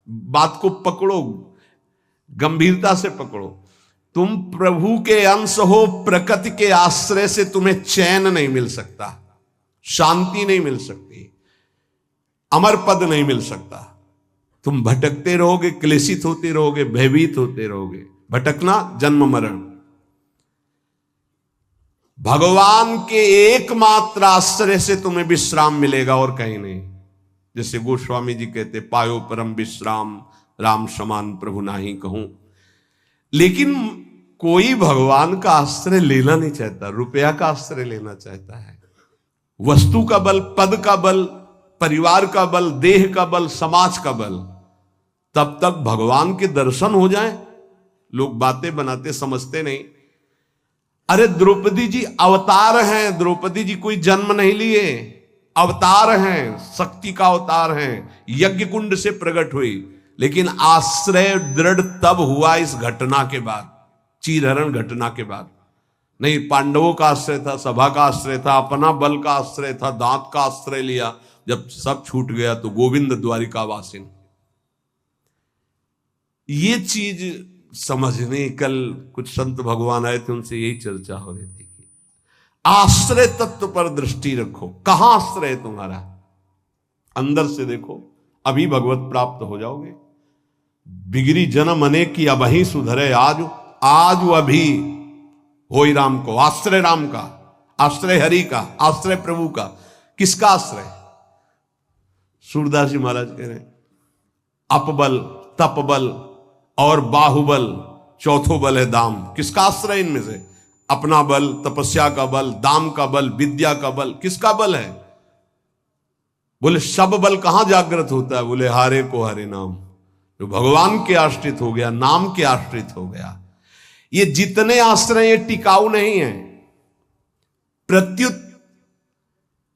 बात को पकड़ो, गंभीरता से पकड़ो। तुम प्रभु के अंश हो, प्रकृति के आश्रय से तुम्हें चैन नहीं मिल सकता, शांति नहीं मिल सकती, अमर पद नहीं मिल सकता। तुम भटकते रहोगे, क्लेशित होते रहोगे, भयभीत होते रहोगे। भटकना जन्म मरण। भगवान के एकमात्र आश्रय से तुम्हें विश्राम मिलेगा और कहीं नहीं। जैसे गोस्वामी जी कहते, पायो परम विश्राम, राम समान प्रभु नाही कहूं। लेकिन कोई भगवान का आश्रय लेना नहीं चाहता, रुपया का आश्रय लेना चाहता है। वस्तु का बल, पद का बल, परिवार का बल, देह का बल, समाज का बल। तब तक भगवान के दर्शन हो जाए, लोग बातें बनाते समझते नहीं। अरे द्रौपदी जी अवतार हैं, द्रौपदी जी कोई जन्म नहीं लिए, अवतार हैं, शक्ति का अवतार हैं, यज्ञ कुंड से प्रकट हुई। लेकिन आश्रय दृढ़ तब हुआ इस घटना के बाद, चीरहरण घटना के बाद। नहीं, पांडवों का आश्रय था, सभा का आश्रय था, अपना बल का आश्रय था, दांत का आश्रय लिया। जब सब छूट गया तो गोविंद द्वारिका वासिन। ये चीज समझने, कल कुछ संत भगवान आए थे, उनसे यही चर्चा हो रही थी कि आश्रय तत्व पर दृष्टि रखो। कहां आश्रय है तुम्हारा? अंदर से देखो, अभी भगवत प्राप्त हो जाओगे। बिगड़ी जन्म अनेक की अबही सुधरे आज, आज अभी होई राम को। आश्रय राम का, आश्रय हरि का, आश्रय प्रभु का। किसका आश्रय? सूरदास जी महाराज कह रहे हैं, अपबल, तपबल और बाहुबल, चौथो बल है दाम। किसका आश्रय इनमें से? अपना बल, तपस्या का बल, दाम का बल, विद्या का बल। किसका बल है? बोले सब बल कहां जागृत होता है? बोले हारे को हरे नाम। जो भगवान के आश्रित हो गया, नाम के आश्रित हो गया। ये जितने आश्रय ये टिकाऊ नहीं है, प्रत्युत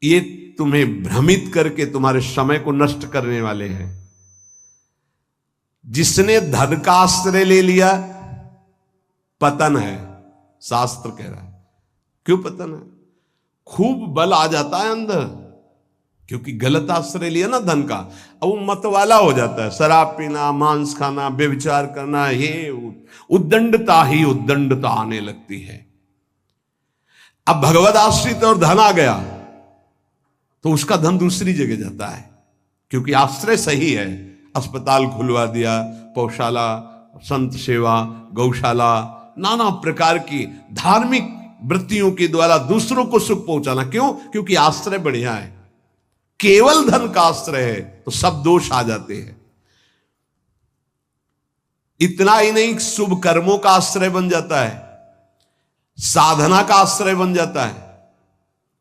ये तुम्हें भ्रमित करके तुम्हारे समय को नष्ट करने वाले हैं। जिसने धन का आश्रय ले लिया, पतन है, शास्त्र कह रहा है। क्यों पतन है? खूब बल आ जाता है अंदर, क्योंकि गलत आश्रय लिया ना धन का। अब वो मतवाला हो जाता है, शराब पीना, मांस खाना, व्यभिचार करना, ये उद्दंडता ही उद्दंडता आने लगती है। अब भगवत आश्रित और धन आ गया तो उसका धन दूसरी जगह जाता है, क्योंकि आश्रय सही है। अस्पताल खुलवा दिया, पौशाला, संत सेवा, गौशाला, नाना प्रकार की धार्मिक वृत्तियों के द्वारा दूसरों को सुख पहुंचाना। क्यों? क्योंकि आश्रय बढ़िया है। केवल धन का आश्रय है तो सब दोष आ जाते हैं। इतना ही नहीं, शुभ कर्मों का आश्रय बन जाता है, साधना का आश्रय बन जाता है।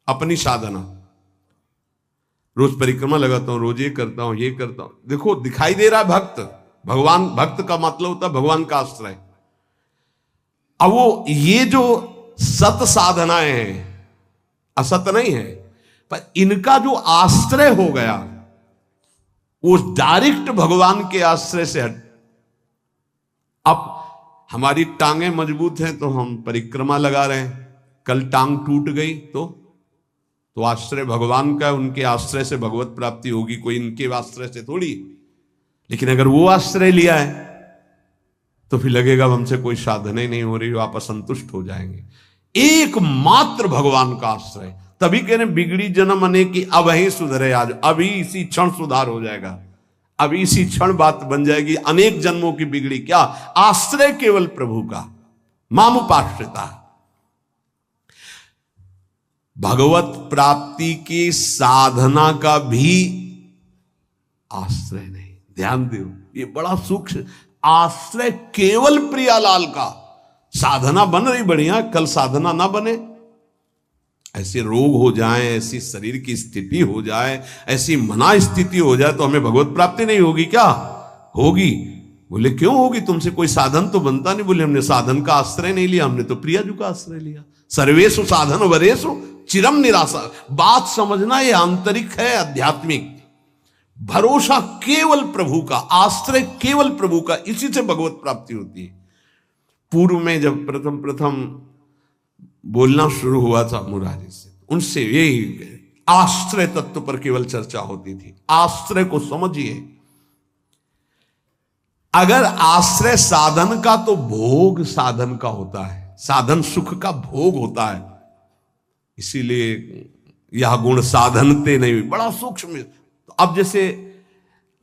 अपनी साधना, रोज परिक्रमा लगाता हूं, रोज ये करता हूं, ये करता हूं। देखो दिखाई दे रहा है भक्त, भगवान, भक्त का मतलब होता है भगवान का आश्रय। अब वो ये जो सत साधनाएं हैं, असत नहीं है, पर इनका जो आश्रय हो गया वो डायरेक्ट भगवान के आश्रय से हट। अब हमारी टांगें मजबूत हैं तो हम परिक्रमा लगा रहे हैं, कल टांग टूट गई तो आश्रय भगवान का, उनके आश्रय से भगवत प्राप्ति होगी, कोई इनके आश्रय से थोड़ी। लेकिन अगर वो आश्रय लिया है तो फिर लगेगा हमसे कोई साधना ही नहीं हो रही, आप असंतुष्ट हो जाएंगे। एकमात्र भगवान का आश्रय। तभी कह रहे बिगड़ी जन्म अनेक की अबही सुधरे आज। अभी इसी क्षण सुधार हो जाएगा, अभी इसी क्षण बात बन जाएगी। अनेक जन्मों की बिगड़ी क्या? आश्रय केवल प्रभु का, मामुपाश्रिता। भगवत प्राप्ति की साधना का भी आश्रय नहीं। ध्यान दो, ये बड़ा सूक्ष्म। आश्रय केवल प्रियालाल का। साधना बन रही बढ़िया, कल साधना ना बने, ऐसे रोग हो जाए, ऐसी शरीर की स्थिति हो जाए, ऐसी मना स्थिति हो जाए तो हमें भगवत प्राप्ति नहीं होगी क्या? होगी। बोले क्यों होगी? तुमसे कोई साधन तो बनता नहीं। बोले हमने साधन का आश्रय नहीं लिया, हमने तो प्रियाजू का आश्रय लिया। सर्वेषु साधन वरेषु चिरम निराशा। बात समझना, ये आंतरिक है, आध्यात्मिक। भरोसा केवल प्रभु का, आश्रय केवल प्रभु का, इसी से भगवत प्राप्ति होती है। पूर्व में जब प्रथम बोलना शुरू हुआ था मुरारी से, उनसे यही आश्रय तत्व पर केवल चर्चा होती थी। आश्रय को समझिए। अगर आश्रय साधन का तो भोग साधन का होता है, साधन सुख का भोग होता है। इसीलिए यह गुण साधनते नहीं, बड़ा सूक्ष्म। अब जैसे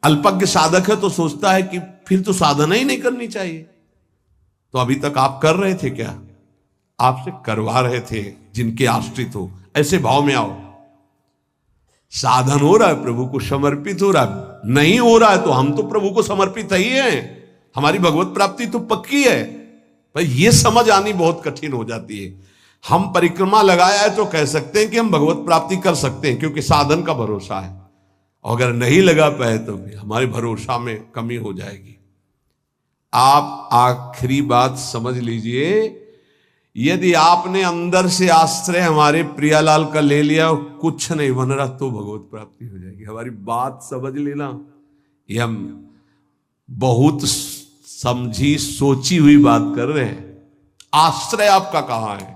अल्पज्ञ साधक है तो सोचता है कि फिर तो साधना ही नहीं करनी चाहिए। तो अभी तक आप कर रहे थे क्या? आपसे करवा रहे थे जिनके आश्रित हो। ऐसे भाव में आओ। साधन हो रहा है, प्रभु को समर्पित हो रहा है। नहीं हो रहा है तो हम तो प्रभु को समर्पित ही हैं, हमारी भगवत प्राप्ति तो पक्की है। पर यह समझ आनी बहुत कठिन हो जाती है। हम परिक्रमा लगाया है तो कह सकते हैं कि हम भगवत प्राप्ति कर सकते हैं, क्योंकि साधन का भरोसा है। और अगर नहीं लगा पाए तो भी हमारे भरोसा में कमी हो जाएगी। आप आखिरी बात समझ लीजिए, यदि आपने अंदर से आश्रय हमारे प्रियालाल का ले लिया और कुछ नहीं बन रहा तो भगवत प्राप्ति हो जाएगी। हमारी बात समझ लेना। ये हम बहुत समझी सोची हुई बात कर रहे हैं। आश्रय आपका कहां है?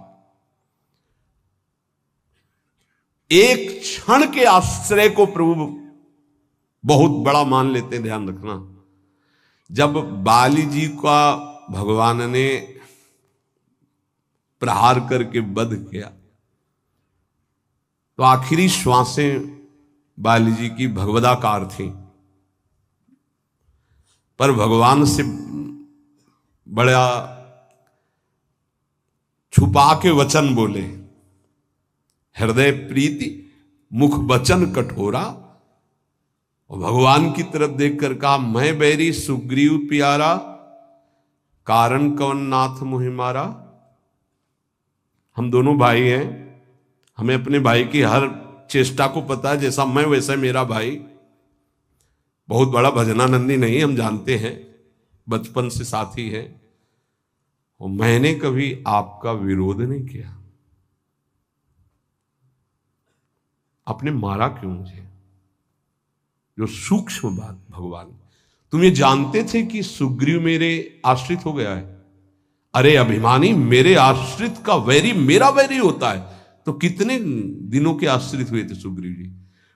एक क्षण के आश्रय को प्रभु बहुत बड़ा मान लेते हैं, ध्यान रखना। जब बाली जी का भगवान ने प्रहार करके वध किया तो आखिरी श्वासें बाली जी की भगवदाकार थी, पर भगवान से बड़ा छुपा के वचन बोले। हृदय प्रीति मुख वचन कठोरा, और भगवान की तरफ देखकर कहा, मैं बैरी सुग्रीव प्यारा, कारण कवन नाथ मुहि मारा। हम दोनों भाई हैं, हमें अपने भाई की हर चेष्टा को पता है। जैसा मैं वैसा मेरा भाई। बहुत बड़ा भजनानंदी नहीं, हम जानते हैं, बचपन से साथी है। और मैंने कभी आपका विरोध नहीं किया। आपने मारा क्यों मुझे? जो सूक्ष्म बात भगवान, तुम ये जानते थे कि सुग्रीव मेरे आश्रित हो गया है? अरे अभिमानी, मेरे आश्रित का वैरी मेरा वैरी होता है। तो कितने दिनों के आश्रित हुए थे सुग्रीव जी?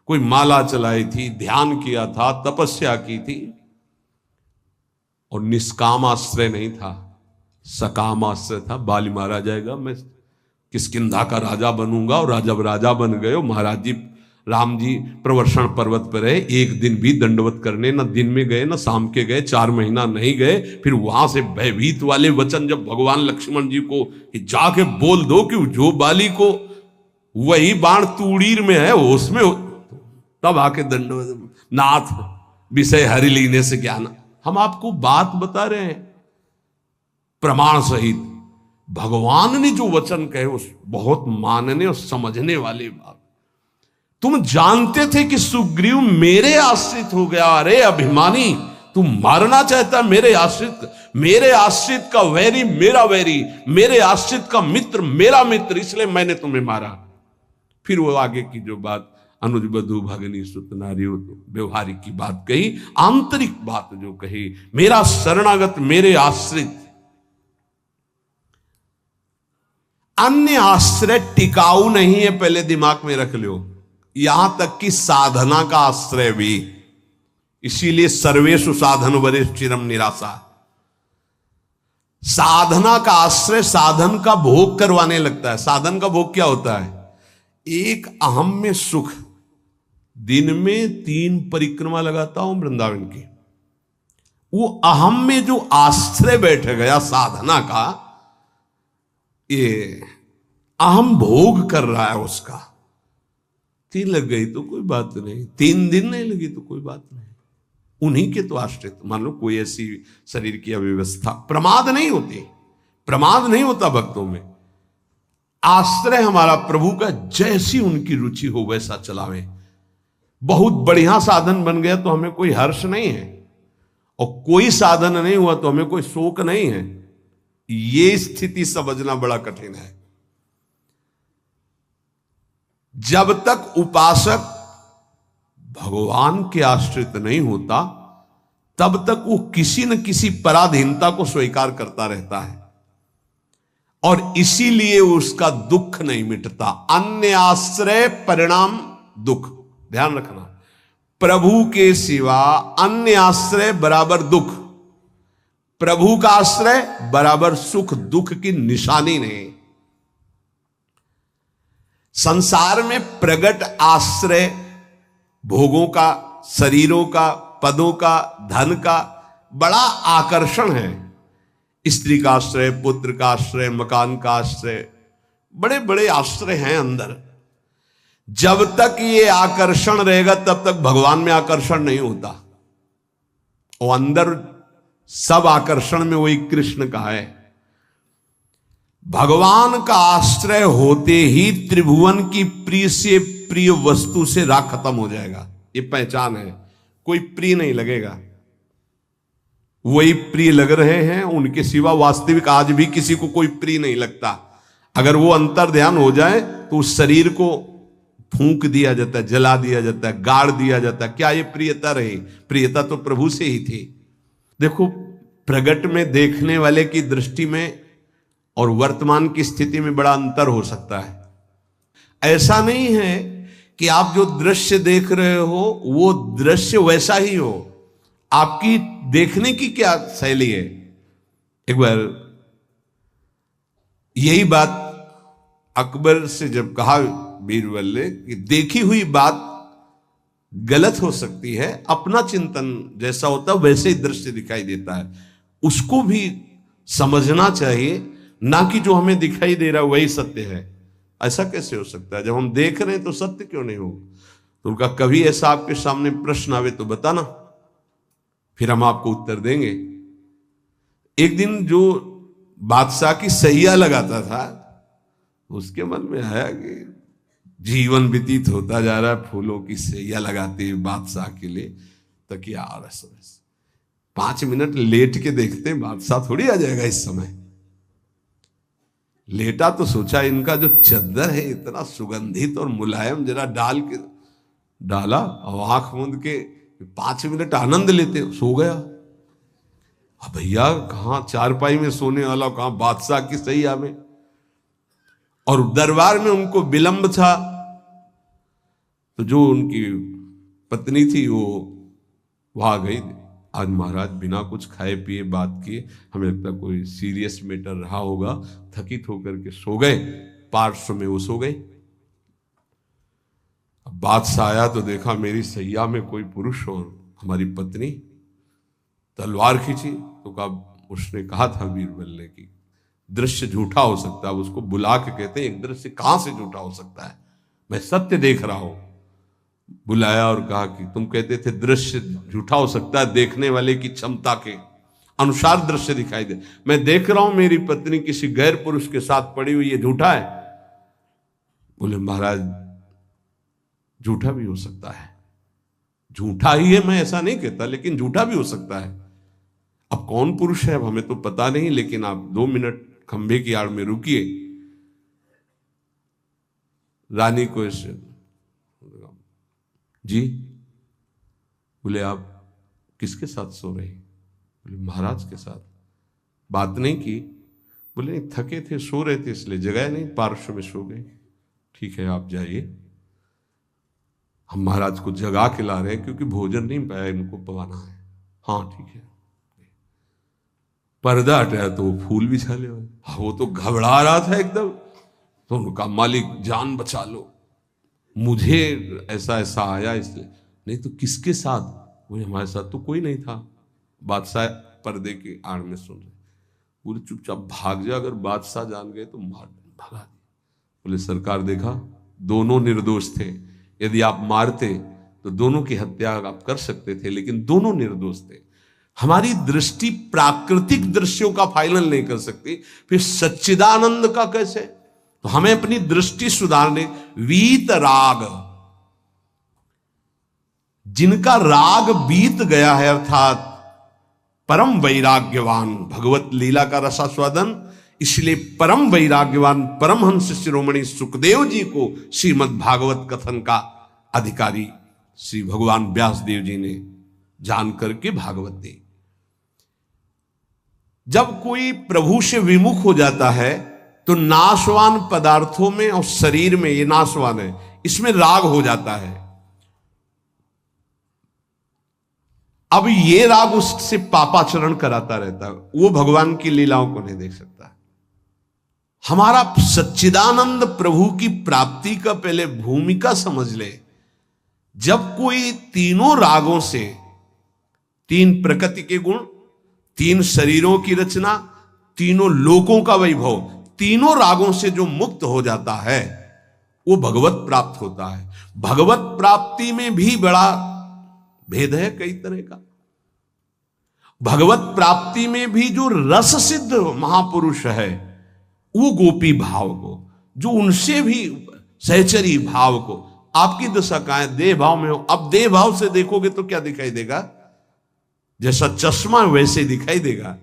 कोई माला चलाई थी, ध्यान किया था, तपस्या की थी, और निष्काम आश्रय नहीं था, सकाम आश्रय था। बाली मारा जाएगा, मैं किष्किंधा का राजा बनूंगा। और जब राजा बन गए, महाराज जी राम जी प्रवर्षण पर्वत पर रहे, एक दिन भी दंडवत करने न दिन में गए न शाम के गए, 4 महीना नहीं गए। फिर वहां से भयभीत वाले वचन जब भगवान लक्ष्मण जी को कि जाके बोल दो कि जो बाली को वही बाण तूड़ीर में है उसमें, तब आके दंडवत, नाथ विषय हरि लीने से ज्ञान। हम आपको बात बता रहे हैं प्रमाण सहित। भगवान ने जो वचन कहे उस बहुत मानने और समझने वाली बात। तुम जानते थे कि सुग्रीव मेरे आश्रित हो गया। अरे अभिमानी, तुम मारना चाहता मेरे आश्रित का वैरी मेरा वैरी, मेरे आश्रित का मित्र मेरा मित्र, इसलिए मैंने तुम्हें मारा। फिर वो आगे की जो बात अनुज बधु भगनी सुत नारी, व्यवहारिक की बात कही, आंतरिक बात जो कही, मेरा शरणागत मेरे आश्रित। अन्य आश्रय टिकाऊ नहीं है, पहले दिमाग में रख लो। यहां तक कि साधना का आश्रय भी। इसीलिए सर्वेषु साधन वरेषु चिरम निराशा। साधना का आश्रय साधन का भोग करवाने लगता है। साधन का भोग क्या होता है? एक अहम में सुख। दिन में 3 परिक्रमा लगाता हूं वृंदावन की, वो अहम में जो आश्रय बैठ गया साधना का, ये अहम भोग कर रहा है उसका। 3 लग गई तो कोई बात नहीं, 3 दिन नहीं लगी तो कोई बात नहीं। उन्हीं के तो आश्रित। मान लो कोई ऐसी शरीर की अव्यवस्था, प्रमाद नहीं होती, प्रमाद नहीं होता भक्तों में। आश्रय हमारा प्रभु का, जैसी उनकी रुचि हो वैसा चलावे। बहुत बढ़िया साधन बन गया तो हमें कोई हर्ष नहीं है, और कोई साधन नहीं हुआ तो हमें कोई शोक नहीं है। ये स्थिति समझना बड़ा कठिन है। जब तक उपासक भगवान के आश्रित नहीं होता, तब तक वो किसी न किसी पराधीनता को स्वीकार करता रहता है, और इसीलिए उसका दुख नहीं मिटता। अन्य आश्रय परिणाम दुख। ध्यान रखना, प्रभु के सिवा अन्य आश्रय बराबर दुख। प्रभु का आश्रय बराबर सुख दुख की निशानी नहीं। संसार में प्रगट आश्रय भोगों का, शरीरों का, पदों का, धन का बड़ा आकर्षण है। स्त्री का आश्रय, पुत्र का आश्रय, मकान का आश्रय, बड़े बड़े आश्रय हैं अंदर। जब तक ये आकर्षण रहेगा तब तक भगवान में आकर्षण नहीं होता। और अंदर सब आकर्षण में वही कृष्ण का है। भगवान का आश्रय होते ही त्रिभुवन की प्रिय से प्रिय वस्तु से राग खत्म हो जाएगा। ये पहचान है। कोई प्रिय नहीं लगेगा। वही प्रिय लग रहे हैं, उनके सिवा वास्तविक आज भी किसी को कोई प्रिय नहीं लगता। अगर वो अंतर ध्यान हो जाए तो उस शरीर को फूंक दिया जाता है, जला दिया जाता है, गाड़ दिया जाता है। क्या ये प्रियता रही? प्रियता तो प्रभु से ही थी। देखो, प्रगट में देखने वाले की दृष्टि में और वर्तमान की स्थिति में बड़ा अंतर हो सकता है। ऐसा नहीं है कि आप जो दृश्य देख रहे हो वो दृश्य वैसा ही हो। आपकी देखने की क्या शैली है। एक बार यही बात अकबर से जब कहा बीरबल ने कि देखी हुई बात गलत हो सकती है, अपना चिंतन जैसा होता है वैसे ही दृश्य दिखाई देता है, उसको भी समझना चाहिए, ना कि जो हमें दिखाई दे रहा है वही सत्य है। ऐसा कैसे हो सकता है? जब हम देख रहे हैं तो सत्य क्यों नहीं हो? तो उनका कभी ऐसा आपके सामने प्रश्न आवे तो बताना, फिर हम आपको उत्तर देंगे। एक दिन जो बादशाह की सैया लगाता था, उसके मन में आया कि जीवन व्यतीत होता जा रहा है फूलों की सैया लगाते हुए बादशाह के लिए, तकिया और 5 मिनट लेट के देखते हैं बादशाह थोड़ी आ जाएगा इस समय। लेटा तो सोचा इनका जो चद्दर है इतना सुगंधित और मुलायम, जरा डाल के डाला और आंख मूंद के 5 मिनट आनंद लेते, सो गया। अब भैया कहां चारपाई में सोने वाला, कहां बादशाह की सैया में। और दरबार में उनको विलंब था, तो जो उनकी पत्नी थी वो वहां गई। आज महाराज बिना कुछ खाए पिए बात किए, हमें लगता कोई सीरियस मैटर रहा होगा, थकित होकर के सो गए। पार्श्व में वो सो गए। अब बादशाह आया तो देखा मेरी सैया में कोई पुरुष और हमारी पत्नी। तलवार खींची तो कहा, उसने कहा था बीरबल ने कि दृश्य झूठा हो सकता है। उसको बुला के कहते हैं एक दृश्य कहां से झूठा हो सकता है, मैं सत्य देख रहा हूं। बुलाया और कहा कि तुम कहते थे दृश्य झूठा हो सकता है, देखने वाले की क्षमता के अनुसार दृश्य दिखाई दे। मैं देख रहा हूं मेरी पत्नी किसी गैर पुरुष के साथ पड़ी हुई, ये झूठा है? बोले महाराज झूठा भी हो सकता है। झूठा ही है मैं ऐसा नहीं कहता, लेकिन झूठा भी हो सकता है। अब कौन पुरुष है अब हमें तो पता नहीं, लेकिन आप 2 मिनट खंभे की आड़ में रुकिए। रानी को ऐसे जी, बोले आप किसके साथ सो रहे? बोले महाराज के साथ। बात नहीं की? बोले थके थे, सो रहे थे इसलिए जगाया नहीं, पार्श्व में सो गए। ठीक है आप जाइए, हम महाराज को जगा के ला रहे हैं क्योंकि भोजन नहीं पाया, इनको पवाना है। हाँ ठीक है। पर्दा हटाया तो वो फूल बिछा ले। वो तो घबरा रहा था एकदम, तो उनका मालिक जान बचा लो, मुझे ऐसा ऐसा आया इसलिए। नहीं तो किसके साथ? बोले हमारे साथ तो कोई नहीं था। बादशाह पर्दे के आड़ में सुन रहे। बोले चुपचाप भाग जा, अगर बादशाह जान गए तो मार भगा दिया। बोले सरकार देखा दोनों निर्दोष थे, यदि आप मारते तो दोनों की हत्या आप कर सकते थे, लेकिन दोनों निर्दोष थे। हमारी दृष्टि प्राकृतिक दृश्यों का फाइनल नहीं कर सकती, फिर सच्चिदानंद का कैसे? तो हमें अपनी दृष्टि सुधारने, वीत राग, जिनका राग बीत गया है, अर्थात परम वैराग्यवान, भगवत लीला का रसास्वादन, इसलिए परम वैराग्यवान परमहंस शिरोमणि सुखदेव जी को श्रीमद् भागवत कथन का अधिकारी श्री भगवान व्यास देव जी ने जान करके भागवत दी। जब कोई प्रभु से विमुख हो जाता है तो नाशवान पदार्थों में और शरीर में, ये नाशवान है, इसमें राग हो जाता है। अब ये राग उससे पापाचरण कराता रहता है, वो भगवान की लीलाओं को नहीं देख सकता। हमारा सच्चिदानंद प्रभु की प्राप्ति का पहले भूमिका समझ ले। जब कोई तीनों रागों से, तीन प्रकृति के गुण, तीन शरीरों की रचना, तीनों लोकों का वैभव, तीनों रागों से जो मुक्त हो जाता है वो भगवत प्राप्त होता है। भगवत प्राप्ति में भी बड़ा भेद है कई तरह का। भगवत प्राप्ति में भी जो रस सिद्ध महापुरुष है वो गोपी भाव को, जो उनसे भी सहचरी भाव को, आपकी दशा कहां है? देह भाव में हो। अब देह भाव से देखोगे तो क्या दिखाई देगा? जैसा चश्मा वैसे दिखाई देगा।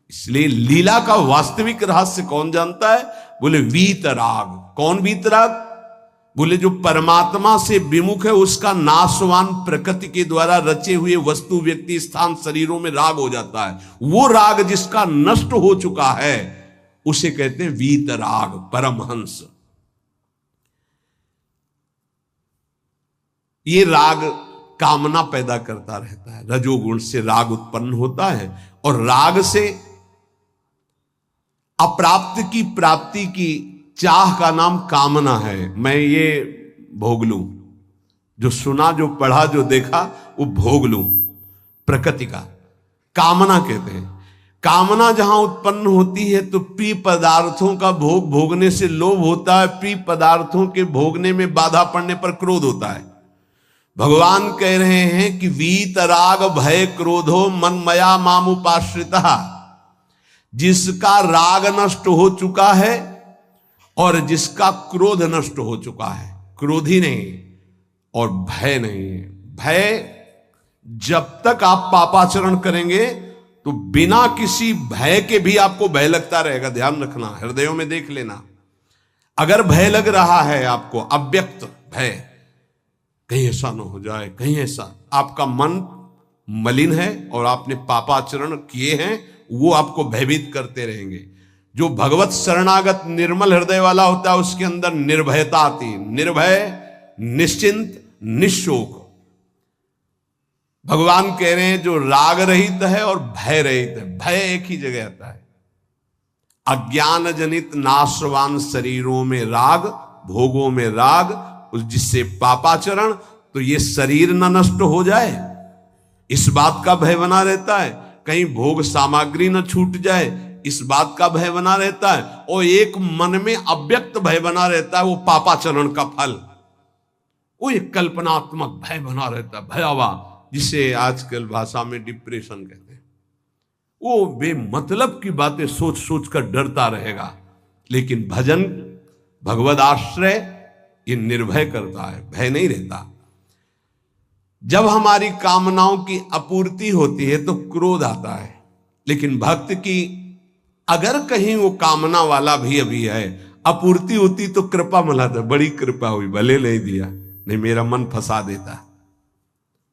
इसलिए लीला का वास्तविक रहस्य कौन जानता है? बोले वीतराग। कौन वीतराग? बोले जो परमात्मा से विमुख है उसका नाशवान प्रकृति के द्वारा रचे हुए वस्तु, व्यक्ति, स्थान, शरीरों में राग हो जाता है। वो राग जिसका नष्ट हो चुका है उसे कहते हैं वीतराग, परमहंस। ये राग कामना पैदा करता रहता है। रजोगुण से राग उत्पन्न होता है और राग से अप्राप्त की प्राप्ति की चाह का नाम कामना है। मैं ये भोग लूं, जो सुना, जो पढ़ा, जो देखा वो भोग लूं, प्रकृति का कामना कहते हैं। कामना जहां उत्पन्न होती है तो प्रिय पदार्थों का भोग भोगने से लोभ होता है, प्रिय पदार्थों के भोगने में बाधा पड़ने पर क्रोध होता है। भगवान कह रहे हैं कि वीतराग भय क्रोधो मनमया मामुपाश्रिता। जिसका राग नष्ट हो चुका है और जिसका क्रोध नष्ट हो चुका है, क्रोधी नहीं और भय नहीं है। भय, जब तक आप पापाचरण करेंगे तो बिना किसी भय के भी आपको भय लगता रहेगा। ध्यान रखना, हृदयों में देख लेना। अगर भय लग रहा है आपको, अव्यक्त भय, कहीं ऐसा ना हो जाए, कहीं ऐसा, आपका मन मलिन है और आपने पापाचरण किए हैं, वो आपको भयभीत करते रहेंगे। जो भगवत शरणागत निर्मल हृदय वाला होता है उसके अंदर निर्भयता आती है। निर्भय, निश्चिंत, निशोक। भगवान कह रहे हैं जो राग रहित है और भय रहित है। भय एक ही जगह आता है। अज्ञान जनित नाशवान शरीरों में राग, भोगों में राग, जिससे पापाचरण, तो ये शरीर न नष्ट हो जाए इस बात का भय बना रहता है। कहीं भोग सामग्री न छूट जाए इस बात का भय बना रहता है। और एक मन में अव्यक्त भय बना रहता है, वो पापाचरण का फल, वो एक कल्पनात्मक भय बना रहता है, भयावह, जिसे आजकल भाषा में डिप्रेशन कहते हैं। वो बेमतलब की बातें सोच सोच कर डरता रहेगा। लेकिन भजन, भगवद आश्रय, ये निर्भय करता है, भय नहीं रहता। जब हमारी कामनाओं की अपूर्ति होती है तो क्रोध आता है। लेकिन भक्त की अगर कहीं वो कामना वाला भी अभी है, अपूर्ति होती तो कृपा मनाता, बड़ी कृपा हुई, भले नहीं दिया, नहीं मेरा मन फंसा देता।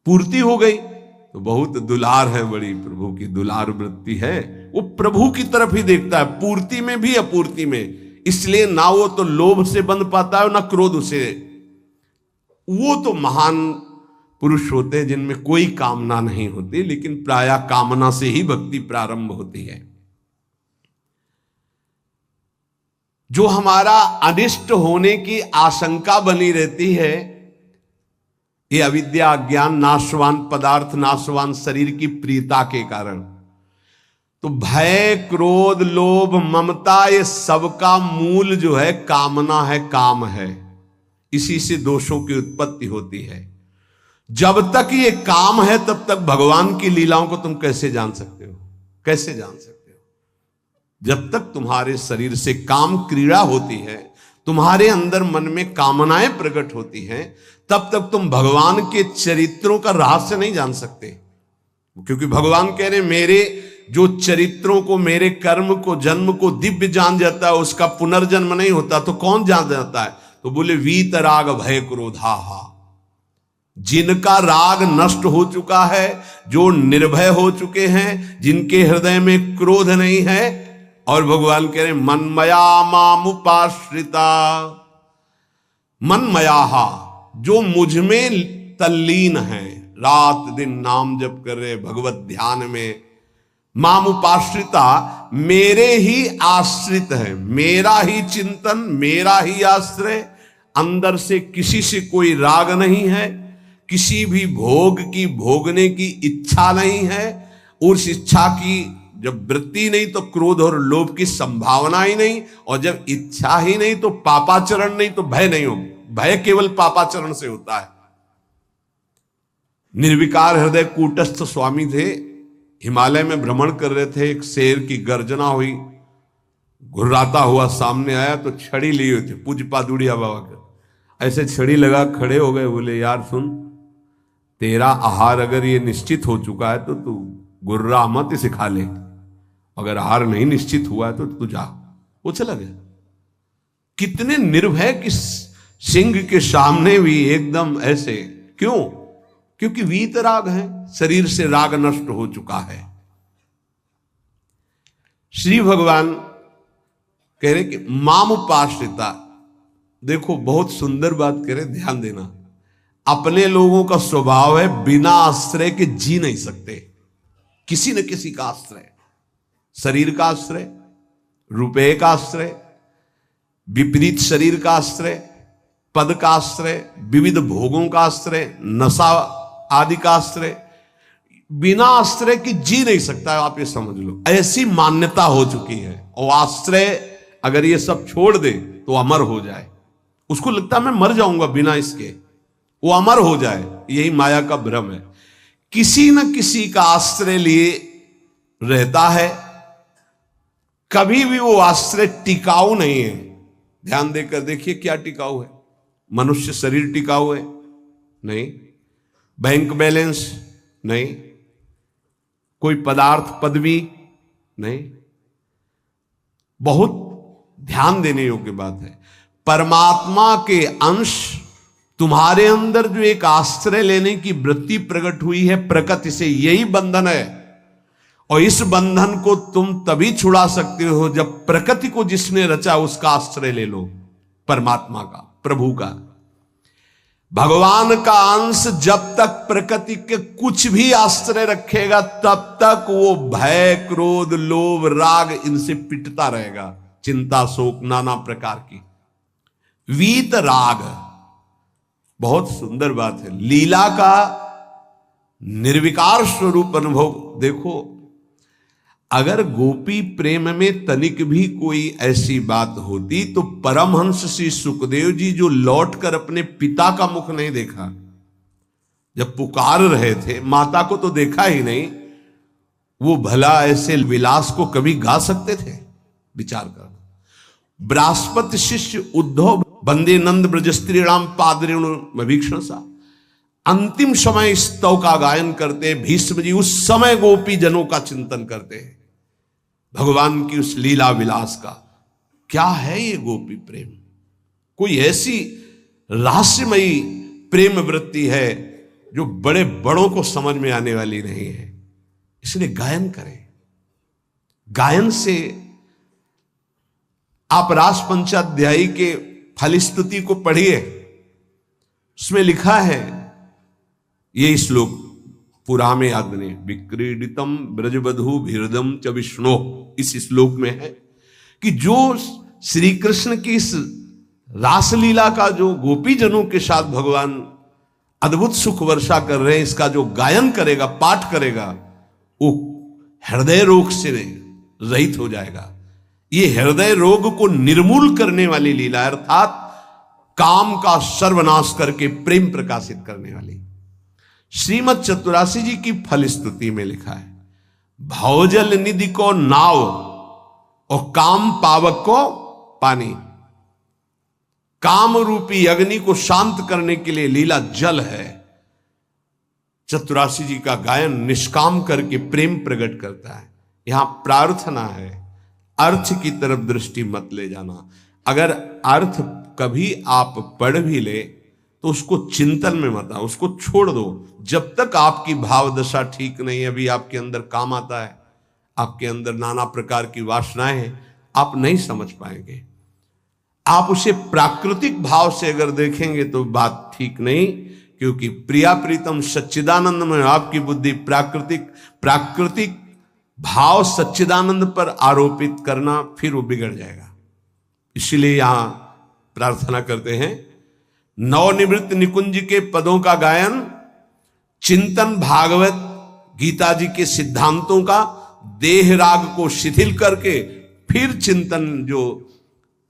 पूर्ति हो गई तो बहुत दुलार है, बड़ी प्रभु की दुलार वृत्ति है, वो प्रभु की तरफ ही देखता है, पूर्ति में भी अपूर्ति में। इसलिए ना वो तो लोभ से बंध पाता है ना क्रोध से। वो तो महान पुरुष होते हैं जिनमें कोई कामना नहीं होती, लेकिन प्रायः कामना से ही भक्ति प्रारंभ होती है। जो हमारा अनिष्ट होने की आशंका बनी रहती है, ये अविद्या, अज्ञान, नाशवान पदार्थ, नाशवान शरीर की प्रियता के कारण। तो भय, क्रोध, लोभ, ममता, ये सबका मूल जो है कामना है, काम है। इसी से दोषों की उत्पत्ति होती है। जब तक ये काम है तब तक भगवान की लीलाओं को तुम कैसे जान सकते हो? कैसे जान सकते हो? जब तक तुम्हारे शरीर से काम क्रीड़ा होती है, तुम्हारे अंदर मन में कामनाएं प्रकट होती हैं, तब तक तुम भगवान के चरित्रों का रहस्य नहीं जान सकते। क्योंकि भगवान कह रहे मेरे जो चरित्रों को, मेरे कर्म को, जन्म को दिव्य जान जाता है, उसका पुनर्जन्म नहीं होता, तो कौन जान जाता है? तो बोले वीतराग भय क्रोधाहा। जिनका राग नष्ट हो चुका है, जो निर्भय हो चुके हैं, जिनके हृदय में क्रोध नहीं है, और भगवान कह रहे मनमया मामुपाश्रिता। मनमयाहा, जो मुझ में तल्लीन है, रात दिन नाम जप कर रहे, भगवत ध्यान में। माम उपाश्रिता, मेरे ही आश्रित है, मेरा ही चिंतन, मेरा ही आश्रय। अंदर से किसी से कोई राग नहीं है, किसी भी भोग की भोगने की इच्छा नहीं है। उस इच्छा की जब वृत्ति नहीं तो क्रोध और लोभ की संभावना ही नहीं, और जब इच्छा ही नहीं तो पापाचरण नहीं तो भय नहीं हो। भय केवल पापाचरण से होता है। निर्विकार हृदय कूटस्थ स्वामी थे, हिमालय में भ्रमण कर रहे थे। एक शेर की गर्जना हुई, घुर्राता हुआ सामने आया तो छड़ी लिए हुए थे पूज्य पादुड़िया बाबा के। ऐसे छड़ी लगा खड़े हो गए, बोले यार सुन, तेरा आहार अगर ये निश्चित हो चुका है तो तू गुर्रा मत इसे खा ले, अगर आहार नहीं निश्चित हुआ है तो तू जा। वो चला गया। कितने निर्भय कि सिंह के सामने भी एकदम ऐसे, क्यों? क्योंकि वीतराग है, शरीर से राग नष्ट हो चुका है। श्री भगवान कह रहे कि माम उपाश्रिता। देखो बहुत सुंदर बात कह रहे, ध्यान देना। अपने लोगों का स्वभाव है बिना आश्रय के जी नहीं सकते, किसी न किसी का आश्रय। शरीर का आश्रय, रुपए का आश्रय, विपरीत शरीर का आश्रय, पद का आश्रय, विविध भोगों का आश्रय, नशा आदि का आश्रय। बिना आश्रय की जी नहीं सकता, आप ये समझ लो। ऐसी मान्यता हो चुकी है। और आश्रय अगर ये सब छोड़ दे तो अमर हो जाए। उसको लगता है मैं मर जाऊंगा बिना इसके, वो अमर हो जाए। यही माया का भ्रम है। किसी न किसी का आश्रय लिए रहता है, कभी भी वो आश्रय टिकाऊ नहीं है। ध्यान देकर देखिए क्या टिकाऊ है। मनुष्य शरीर टिकाऊ है? नहीं। Bank balance? नहीं। कोई पदार्थ पदवी? नहीं। बहुत ध्यान देने योग्य बात है। परमात्मा के अंश तुम्हारे अंदर जो एक आश्रय लेने की वृत्ति प्रकट हुई है प्रकृति से, यही बंधन है। और इस बंधन को तुम तभी छुड़ा सकते हो जब प्रकृति को जिसने रचा उसका आश्रय ले लो, परमात्मा का, प्रभु का। भगवान का अंश जब तक प्रकृति के कुछ भी आश्रय रखेगा तब तक वो भय, क्रोध, लोभ, राग इनसे पिटता रहेगा। चिंता, शोक, नाना प्रकार की। वीत राग, बहुत सुंदर बात है। लीला का निर्विकार स्वरूप अनुभव देखो। अगर गोपी प्रेम में तनिक भी कोई ऐसी बात होती तो परमहंस श्री सुखदेव जी, जो लौटकर अपने पिता का मुख नहीं देखा, जब पुकार रहे थे, माता को तो देखा ही नहीं, वो भला ऐसे विलास को कभी गा सकते थे? विचार कर। बृहस्पति शिष्य उद्धव बंदे नंद ब्रज स्त्रीणाम पादरेणुभीक्षण सा, अंतिम समय स्तव का गायन करते। भीष्म जी उस समय गोपी जनों का चिंतन करते हैं, भगवान की उस लीला विलास का। क्या है ये गोपी प्रेम? कोई ऐसी रहस्यमयी प्रेम वृत्ति है जो बड़े बड़ों को समझ में आने वाली नहीं है। इसलिए गायन करें। गायन से आप रास पंचाध्यायी के फलस्तुति को पढ़िए, उसमें लिखा है ये श्लोक, पुरा में आग्ने विक्रीडितम ब्रजबधु भीरदम च विष्णु। इस श्लोक में है कि जो श्री कृष्ण की इस रासलीला का जो गोपी जनों के साथ भगवान अद्भुत सुख वर्षा कर रहे हैं, इसका जो गायन करेगा, पाठ करेगा, वो हृदय रोग से रहित हो जाएगा। ये हृदय रोग को निर्मूल करने वाली लीला, अर्थात काम का सर्वनाश करके प्रेम प्रकाशित करने वाली। श्रीमद चतुरासी जी की फलस्तुति में लिखा है, भवजल निधि को नाव और काम पावक को पानी। काम रूपी अग्नि को शांत करने के लिए लीला जल है। चतुरासी जी का गायन निष्काम करके प्रेम प्रकट करता है। यहां प्रार्थना है, अर्थ की तरफ दृष्टि मत ले जाना। अगर अर्थ कभी आप पढ़ भी ले तो उसको चिंतन में मत आओ, उसको छोड़ दो। जब तक आपकी भाव दशा ठीक नहीं है, अभी आपके अंदर काम आता है, आपके अंदर नाना प्रकार की वासनाएं हैं, आप नहीं समझ पाएंगे। आप उसे प्राकृतिक भाव से अगर देखेंगे तो बात ठीक नहीं, क्योंकि प्रिया प्रीतम सच्चिदानंद में आपकी बुद्धि प्राकृतिक भाव सच्चिदानंद पर आरोपित करना, फिर वो बिगड़ जाएगा। इसलिए यहां प्रार्थना करते हैं, नवनिवृत्त निकुंज के पदों का गायन, चिंतन भागवत गीता जी के सिद्धांतों का, देह राग को शिथिल करके फिर चिंतन जो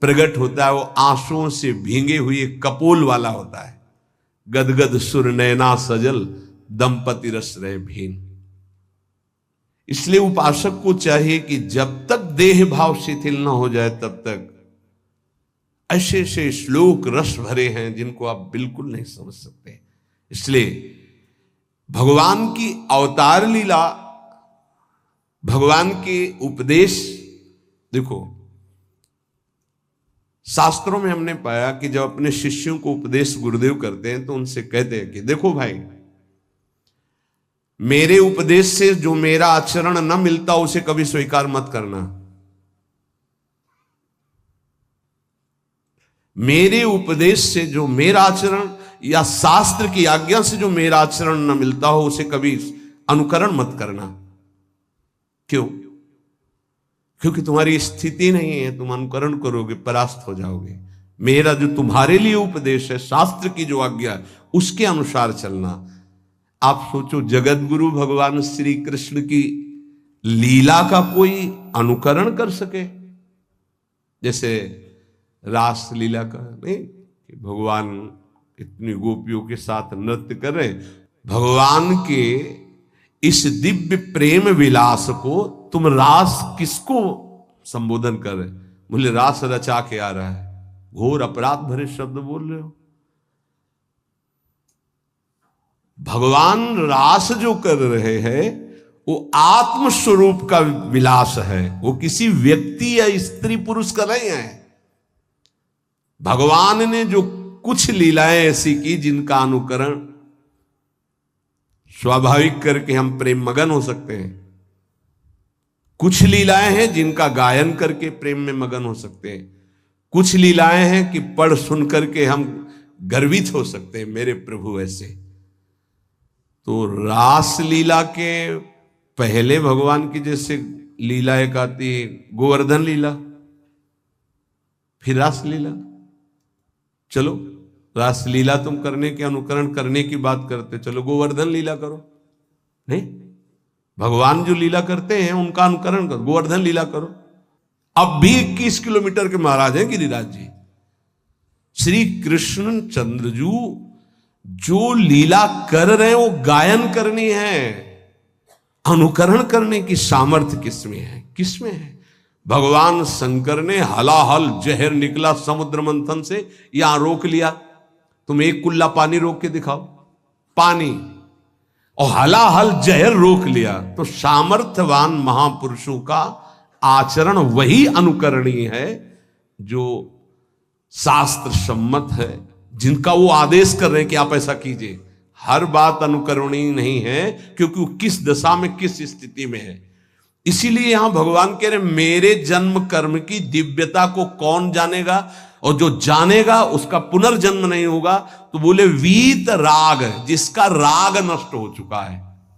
प्रकट होता है वो आंसुओं से भींगे हुए कपोल वाला होता है। गदगद सुर नैना सजल, दंपति रस रहे भीन। इसलिए उपासक को चाहिए कि जब तक देह भाव शिथिल न हो जाए तब तक ऐसे ऐसे श्लोक रस भरे हैं जिनको आप बिल्कुल नहीं समझ सकते। इसलिए भगवान की अवतार लीला, भगवान के उपदेश, देखो शास्त्रों में हमने पाया कि जब अपने शिष्यों को उपदेश गुरुदेव करते हैं तो उनसे कहते हैं कि देखो भाई, मेरे उपदेश से जो मेरा आचरण न मिलता उसे कभी स्वीकार मत करना। मेरे उपदेश से जो मेरा आचरण या शास्त्र की आज्ञा से जो मेरा आचरण न मिलता हो उसे कभी अनुकरण मत करना। क्यों? क्योंकि तुम्हारी स्थिति नहीं है, तुम अनुकरण करोगे परास्त हो जाओगे। मेरा जो तुम्हारे लिए उपदेश है, शास्त्र की जो आज्ञा है, उसके अनुसार चलना। आप सोचो, जगत गुरु भगवान श्री कृष्ण की लीला का कोई अनुकरण कर सके? जैसे रास लीला का नहीं कि भगवान इतनी गोपियों के साथ नृत्य कर रहे, भगवान के इस दिव्य प्रेम विलास को तुम रास किसको संबोधन कर रहे? बोले रास रचा के आ रहा है। घोर अपराध भरे शब्द बोल रहे हो। भगवान रास जो कर रहे हैं वो आत्म स्वरूप का विलास है, वो किसी व्यक्ति या स्त्री पुरुष का नहीं है। भगवान ने जो कुछ लीलाएं ऐसी की जिनका अनुकरण स्वाभाविक करके हम प्रेम मगन हो सकते हैं, कुछ लीलाएं हैं जिनका गायन करके प्रेम में मगन हो सकते हैं, कुछ लीलाएं हैं कि पढ़ सुन करके हम गर्वित हो सकते हैं, मेरे प्रभु ऐसे। तो रास लीला के पहले भगवान की जैसे लीला एक आती है गोवर्धन लीला, फिर रास लीला। चलो रास लीला तुम करने के अनुकरण करने की बात करते, चलो गोवर्धन लीला करो। नहीं, भगवान जो लीला करते हैं उनका अनुकरण करो, गोवर्धन लीला करो। अब भी 21 किलोमीटर के महाराज हैं गिरिराज जी। श्री कृष्ण चंद्रजू जो लीला कर रहे हैं वो गायन करनी है, अनुकरण करने की सामर्थ्य किसमें है? किसमें है? भगवान शंकर ने हलाहल जहर निकला समुद्र मंथन से, यहां रोक लिया, तुम एक कुल्ला पानी रोक के दिखाओ, पानी, और हलाहल जहर रोक लिया। तो सामर्थ्यवान महापुरुषों का आचरण वही अनुकरणीय है जो शास्त्र सम्मत है, जिनका वो आदेश कर रहे हैं कि आप ऐसा कीजिए। हर बात अनुकरणीय नहीं है, क्योंकि वो किस दशा में किस स्थिति में है। इसीलिए यहां भगवान कह रहे मेरे जन्म कर्म की दिव्यता को कौन जानेगा, और जो जानेगा उसका पुनर्जन्म नहीं होगा। तो बोले वीत राग, जिसका राग नष्ट हो चुका है,